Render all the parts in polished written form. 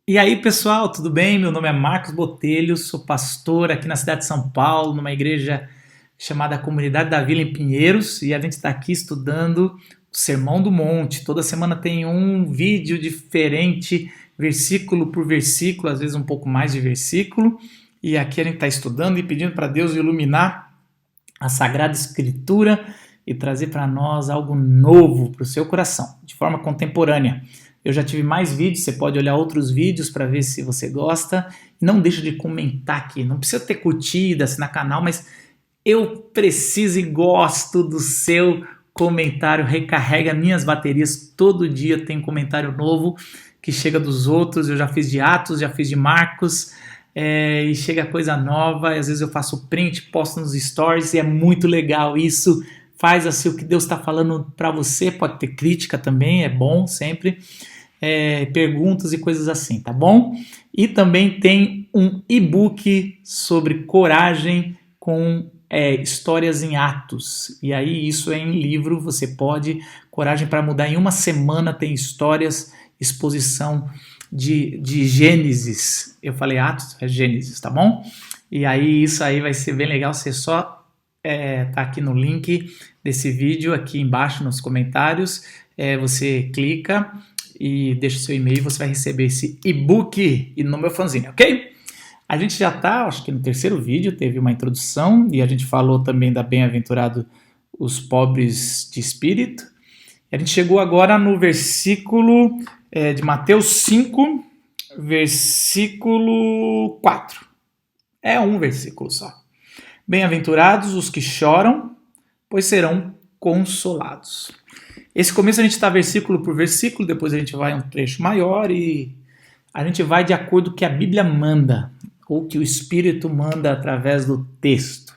E aí, pessoal, tudo bem? Meu nome é Marcos Botelho, sou pastor aqui na cidade de São Paulo, numa igreja chamada Comunidade da Vila em Pinheiros, e a gente está aqui estudando o Sermão do Monte. Toda semana tem um vídeo diferente, versículo por versículo, às vezes um pouco mais de versículo, e aqui a gente está estudando e pedindo para Deus iluminar a Sagrada Escritura e trazer para nós algo novo para o seu coração, de forma contemporânea. Eu já tive mais vídeos, você pode olhar outros vídeos para ver se você gosta. Não deixa de comentar aqui, não precisa ter curtida, assinar canal, mas eu preciso e gosto do seu comentário, recarrega minhas baterias, todo dia tem um comentário novo que chega dos outros, eu já fiz de Atos, já fiz de Marcos, e chega coisa nova, e às vezes eu faço print, posto nos stories, e é muito legal isso. Faz assim o que Deus está falando para você, pode ter crítica também, é bom sempre. Perguntas e coisas assim, tá bom? E também tem um e-book sobre coragem com histórias em atos. E aí isso é em livro, você pode, Coragem para Mudar em uma Semana, tem histórias, exposição de Gênesis. Eu falei Atos, é Gênesis, tá bom? E aí isso aí vai ser bem legal, você só tá aqui no link desse vídeo, aqui embaixo nos comentários, você clica e deixa o seu e-mail e você vai receber esse e-book e no meu fanzine, ok? A gente já está, acho que no terceiro vídeo, teve uma introdução e a gente falou também da bem-aventurado os pobres de espírito. E a gente chegou agora no versículo de Mateus 5, versículo 4. É um versículo só. Bem-aventurados os que choram, pois serão consolados. Esse começo a gente está versículo por versículo, depois a gente vai um trecho maior e a gente vai de acordo com o que a Bíblia manda, ou que o Espírito manda através do texto.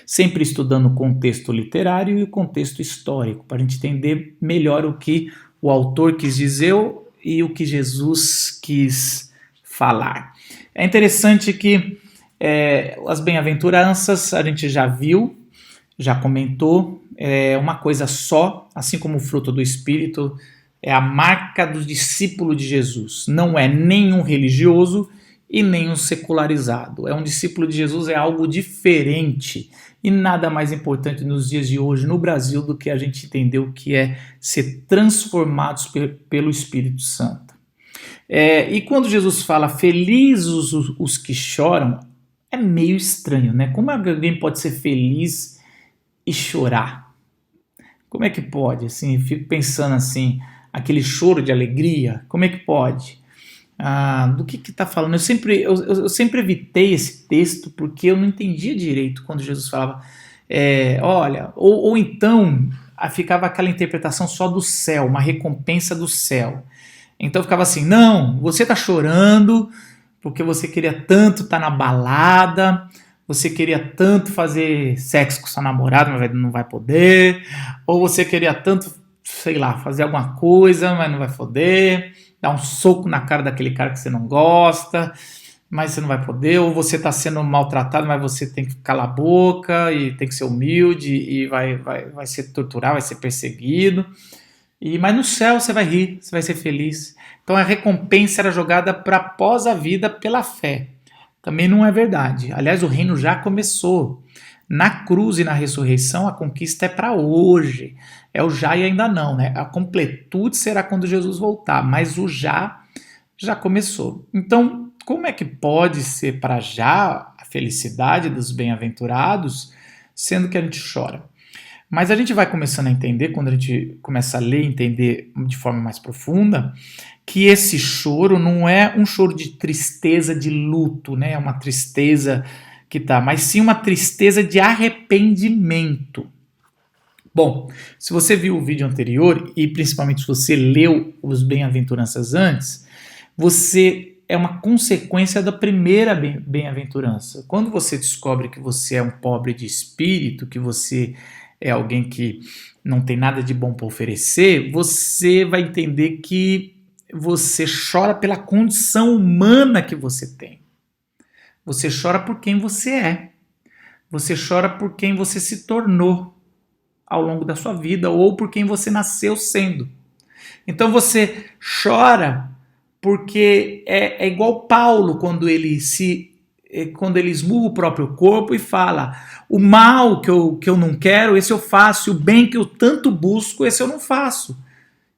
Sempre estudando o contexto literário e o contexto histórico, para a gente entender melhor o que o autor quis dizer e o que Jesus quis falar. É interessante que as bem-aventuranças a gente já viu, já comentou, é uma coisa só, assim como o fruto do Espírito é a marca do discípulo de Jesus. Não é nenhum religioso e nenhum secularizado. É um discípulo de Jesus, é algo diferente. E nada mais importante nos dias de hoje no Brasil do que a gente entender o que é ser transformados pelo Espírito Santo. E quando Jesus fala felizes os que choram, é meio estranho, né? Como alguém pode ser feliz e chorar? Como é que pode? Assim, fico pensando assim, aquele choro de alegria, como é que pode? Do que está falando? Eu sempre evitei esse texto porque eu não entendia direito quando Jesus falava, olha, ou então ficava aquela interpretação só do céu, uma recompensa do céu. Então ficava assim, não, você está chorando porque você queria tanto estar na balada, você queria tanto fazer sexo com sua namorada, mas não vai poder, ou você queria tanto, sei lá, fazer alguma coisa, mas não vai poder, dar um soco na cara daquele cara que você não gosta, mas você não vai poder, ou você está sendo maltratado, mas você tem que calar a boca e tem que ser humilde e vai ser torturado, vai ser perseguido. Mas no céu você vai rir, você vai ser feliz. Então a recompensa era jogada para após a vida pela fé. Também não é verdade. Aliás, o reino já começou. Na cruz e na ressurreição, a conquista é para hoje. É o já e ainda não, né? A completude será quando Jesus voltar, mas o já começou. Então, como é que pode ser para já a felicidade dos bem-aventurados, sendo que a gente chora? Mas a gente vai começando a entender, quando a gente começa a ler e entender de forma mais profunda, que esse choro não é um choro de tristeza, de luto, né? É uma tristeza mas sim uma tristeza de arrependimento. Bom, se você viu o vídeo anterior, e principalmente se você leu os Bem-aventuranças antes, você é uma consequência da primeira bem-aventurança. Quando você descobre que você é um pobre de espírito, que você é alguém que não tem nada de bom para oferecer, você vai entender que você chora pela condição humana que você tem. Você chora por quem você é. Você chora por quem você se tornou ao longo da sua vida ou por quem você nasceu sendo. Então você chora porque é igual Paulo quando ele esmurra o próprio corpo e fala: o mal que eu não quero, esse eu faço, e o bem que eu tanto busco, esse eu não faço.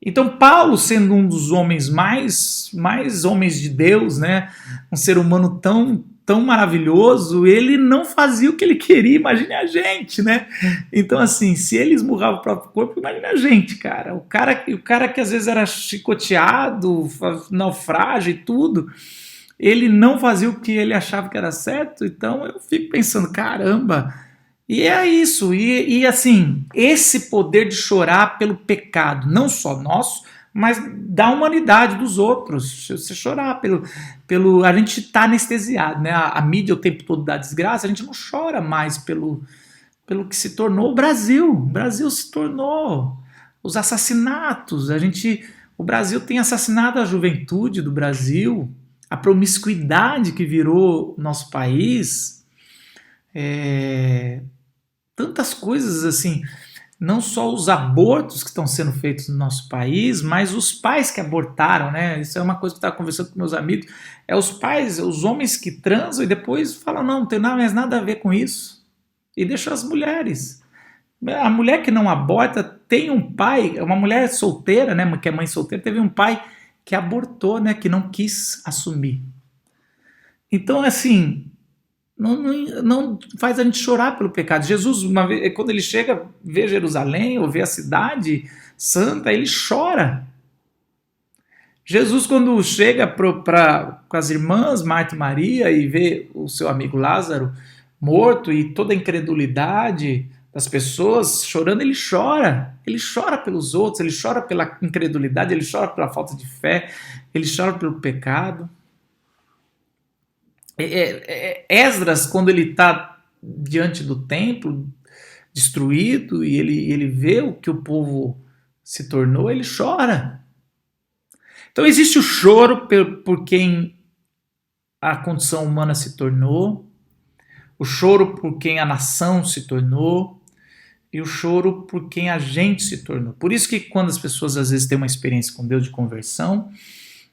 Então Paulo, sendo um dos homens mais homens de Deus, né, um ser humano tão maravilhoso, ele não fazia o que ele queria, imagine a gente, né? Então assim, se ele esmurrava o próprio corpo, imagine a gente, cara. O cara que às vezes era chicoteado, naufrágio e tudo, ele não fazia o que ele achava que era certo. Então eu fico pensando, caramba. E é isso, e assim, esse poder de chorar pelo pecado, não só nosso, mas da humanidade, dos outros. Você chorar pelo a gente está anestesiado, né? A mídia o tempo todo dá desgraça, a gente não chora mais pelo que se tornou o Brasil. O Brasil se tornou os assassinatos. O Brasil tem assassinado a juventude do Brasil, a promiscuidade que virou nosso país. Tantas coisas assim, não só os abortos que estão sendo feitos no nosso país, mas os pais que abortaram, né? Isso é uma coisa que eu estava conversando com meus amigos. É os pais, os homens que transam e depois falam: não tem mais nada a ver com isso. E deixam as mulheres. A mulher que não aborta tem um pai, uma mulher solteira, né? Que é mãe solteira, teve um pai que abortou, né? Que não quis assumir. Então, assim, não faz a gente chorar pelo pecado. Jesus, uma vez, quando ele chega, vê Jerusalém, ou vê a cidade santa, ele chora. Jesus, quando chega com as irmãs, Marta e Maria, e vê o seu amigo Lázaro morto, e toda a incredulidade das pessoas chorando, ele chora. Ele chora pelos outros, ele chora pela incredulidade, ele chora pela falta de fé, ele chora pelo pecado. Esdras, quando ele está diante do templo destruído e ele vê o que o povo se tornou, ele chora. Então existe o choro por quem a condição humana se tornou, o choro por quem a nação se tornou e o choro por quem a gente se tornou. Por isso que quando as pessoas às vezes têm uma experiência com Deus de conversão,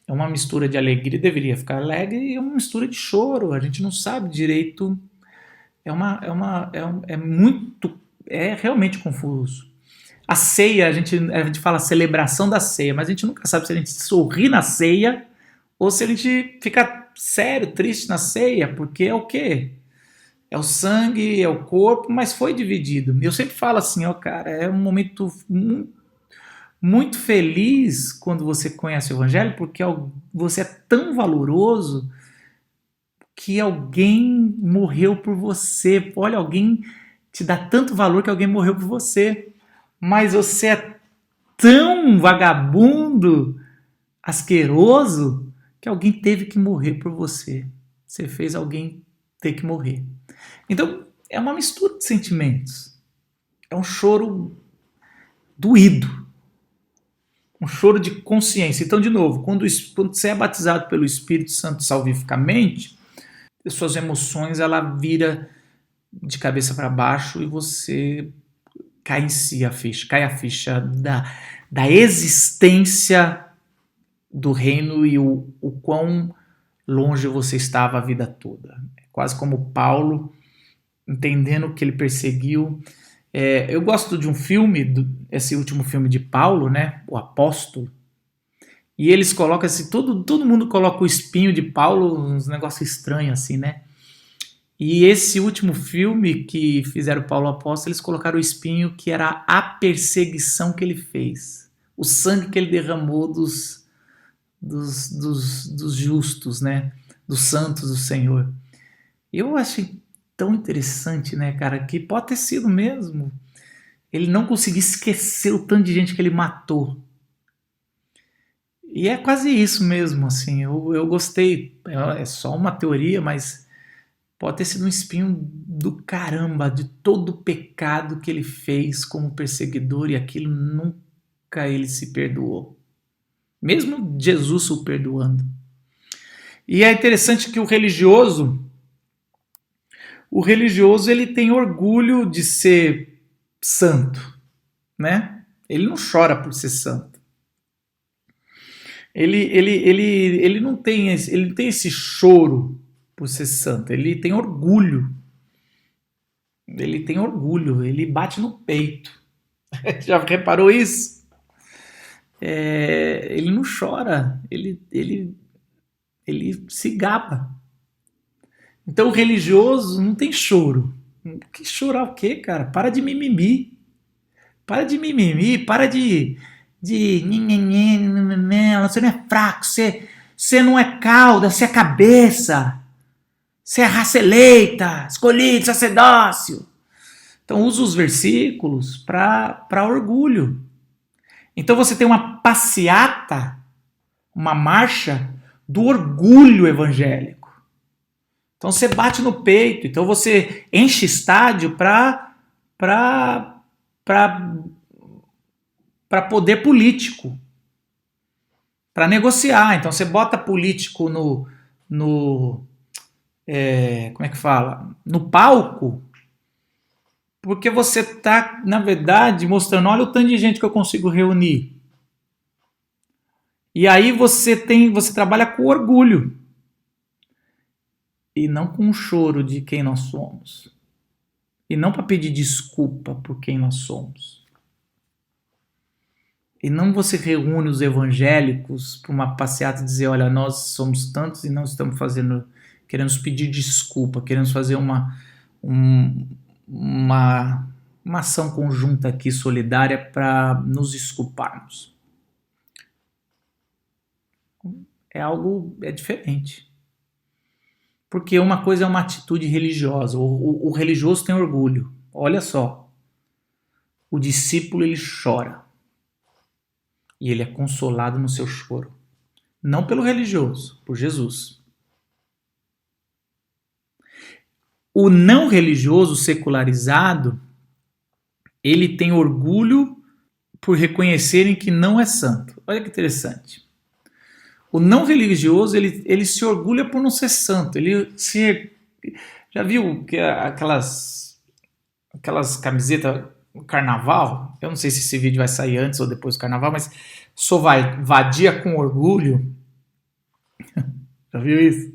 é uma mistura de alegria, deveria ficar alegre, e é uma mistura de choro. A gente não sabe direito. É realmente confuso. A ceia, a gente fala celebração da ceia, mas a gente nunca sabe se a gente sorri na ceia ou se a gente fica sério, triste na ceia, porque é o quê? É o sangue, é o corpo, mas foi dividido. Eu sempre falo assim, cara, é um momento muito feliz quando você conhece o Evangelho, porque você é tão valoroso que alguém morreu por você. Olha, alguém te dá tanto valor que alguém morreu por você. Mas você é tão vagabundo, asqueroso, que alguém teve que morrer por você. Você fez alguém ter que morrer. Então, é uma mistura de sentimentos. É um choro doído. Um choro de consciência. Então, de novo, quando você é batizado pelo Espírito Santo salvificamente, as suas emoções, ela vira de cabeça para baixo e você cai em si cai a ficha da existência do reino e o quão longe você estava a vida toda. É quase como Paulo, entendendo que ele perseguiu. Eu gosto de um filme, esse último filme de Paulo, né, o Apóstolo, e eles colocam assim, todo mundo coloca o espinho de Paulo, uns negócios estranhos assim, né? E esse último filme que fizeram Paulo Apóstolo, eles colocaram o espinho que era a perseguição que ele fez, o sangue que ele derramou dos justos, né? Dos santos do Senhor. Eu achei tão interessante, né, cara, que pode ter sido mesmo. Ele não conseguiu esquecer o tanto de gente que ele matou. E é quase isso mesmo, assim, eu gostei. É só uma teoria, mas pode ter sido um espinho do caramba, de todo o pecado que ele fez como perseguidor, e aquilo nunca ele se perdoou. Mesmo Jesus o perdoando. E é interessante que o religioso ele tem orgulho de ser santo, né? Ele não chora por ser santo. Ele não tem esse choro por ser santo, ele tem orgulho. Ele tem orgulho, ele bate no peito. Já reparou isso? Ele não chora, ele se gaba. Então o religioso não tem choro. Que chorar o quê, cara? Para de mimimi. Para de mimimi, para de você não é fraco, você não é cauda, você é cabeça. Você é raça eleita, escolhido, sacerdócio. Então usa os versículos para orgulho. Então você tem uma passeata, uma marcha do orgulho evangélico. Então você bate no peito, então você enche estádio para poder político, para negociar. Então você bota político como é que fala? No palco, porque você está, na verdade, mostrando, olha o tanto de gente que eu consigo reunir. E aí você trabalha com orgulho e não com o choro de quem nós somos. E não para pedir desculpa por quem nós somos. E não você reúne os evangélicos para uma passeata e dizer, olha, nós somos tantos e não estamos queremos pedir desculpa, queremos fazer uma ação conjunta aqui, solidária, para nos desculparmos. É diferente. Porque uma coisa é uma atitude religiosa. O religioso tem orgulho. Olha só. O discípulo, ele chora. E ele é consolado no seu choro. Não pelo religioso, por Jesus. O não religioso secularizado, ele tem orgulho por reconhecerem que não é santo. Olha que interessante. O não religioso, ele se orgulha por não ser santo. Já viu que aquelas camisetas no carnaval? Eu não sei se esse vídeo vai sair antes ou depois do carnaval, mas sou vadia com orgulho. Já viu isso?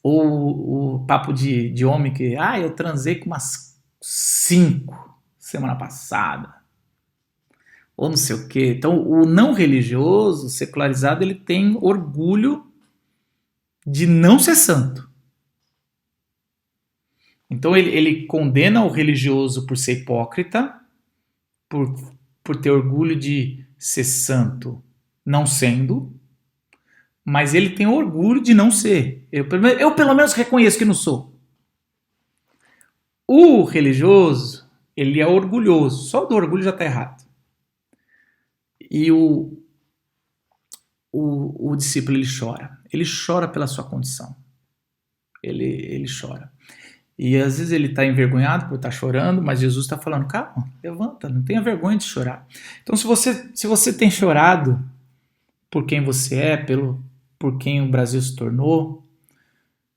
Ou o papo de homem que, eu transei com umas 5 semana passada. Ou não sei o quê. Então, o não religioso, secularizado, ele tem orgulho de não ser santo. Então, ele condena o religioso por ser hipócrita, por ter orgulho de ser santo não sendo, mas ele tem orgulho de não ser. Eu pelo menos reconheço que não sou. O religioso, ele é orgulhoso. Só do orgulho já está errado. E o discípulo, ele chora. Ele chora pela sua condição. Ele chora. E às vezes ele está envergonhado por estar chorando, mas Jesus está falando, calma, levanta, não tenha vergonha de chorar. Então se você tem chorado por quem você é, por quem o Brasil se tornou,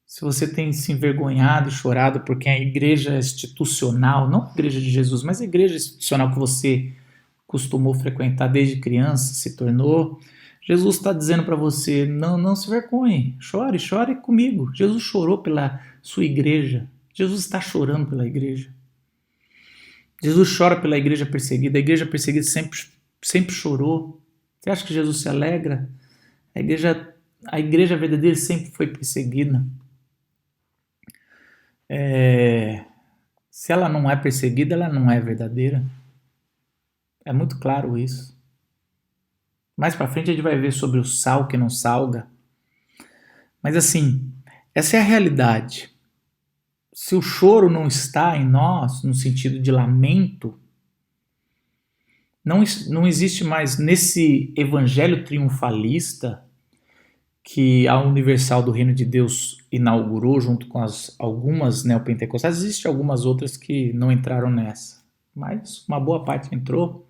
se você tem se envergonhado e chorado por quem a igreja institucional, não a igreja de Jesus, mas a igreja institucional que você costumou frequentar desde criança, se tornou, Jesus está dizendo para você, não se vergonhe, chore comigo. Jesus chorou pela sua igreja, Jesus está chorando pela igreja. Jesus chora pela igreja perseguida, a igreja perseguida sempre chorou. Você acha que Jesus se alegra? A igreja verdadeira sempre foi perseguida. Se ela não é perseguida, ela não é verdadeira. É muito claro isso. Mais pra frente a gente vai ver sobre o sal que não salga. Mas assim, essa é a realidade. Se o choro não está em nós, no sentido de lamento, não existe mais nesse evangelho triunfalista que a Universal do Reino de Deus inaugurou junto com algumas neopentecostais. Existem algumas outras que não entraram nessa, mas uma boa parte entrou,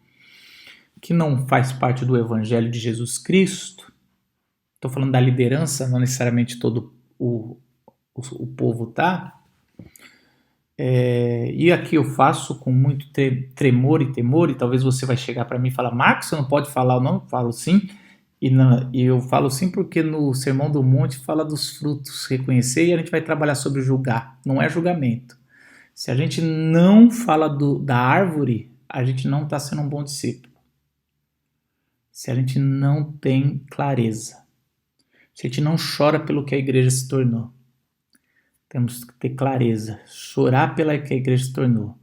que não faz parte do evangelho de Jesus Cristo. Estou falando da liderança, não necessariamente todo o povo tá. E aqui eu faço com muito tremor e temor, e talvez você vai chegar para mim e falar, Marcos, você não pode falar o nome? Eu falo sim, E eu falo sim porque no Sermão do Monte fala dos frutos, reconhecer, e a gente vai trabalhar sobre julgar. Não é julgamento. Se a gente não fala da árvore, a gente não está sendo um bom discípulo. Se a gente não tem clareza. Se a gente não chora pelo que a igreja se tornou. Temos que ter clareza. Chorar pela que a igreja se tornou.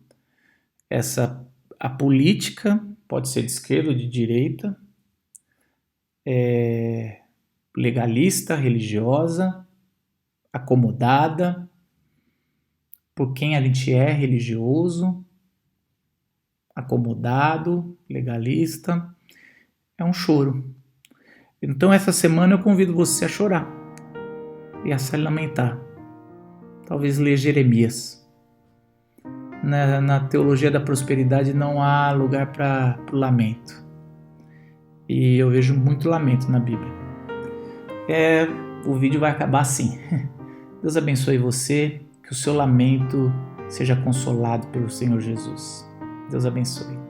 A política pode ser de esquerda ou de direita. Legalista, religiosa, acomodada, por quem a gente é religioso, acomodado, legalista, é um choro. Então essa semana eu convido você a chorar e a se lamentar. Talvez ler Jeremias. Na teologia da prosperidade não há lugar para o lamento. E eu vejo muito lamento na Bíblia. O vídeo vai acabar assim. Deus abençoe você, que o seu lamento seja consolado pelo Senhor Jesus. Deus abençoe.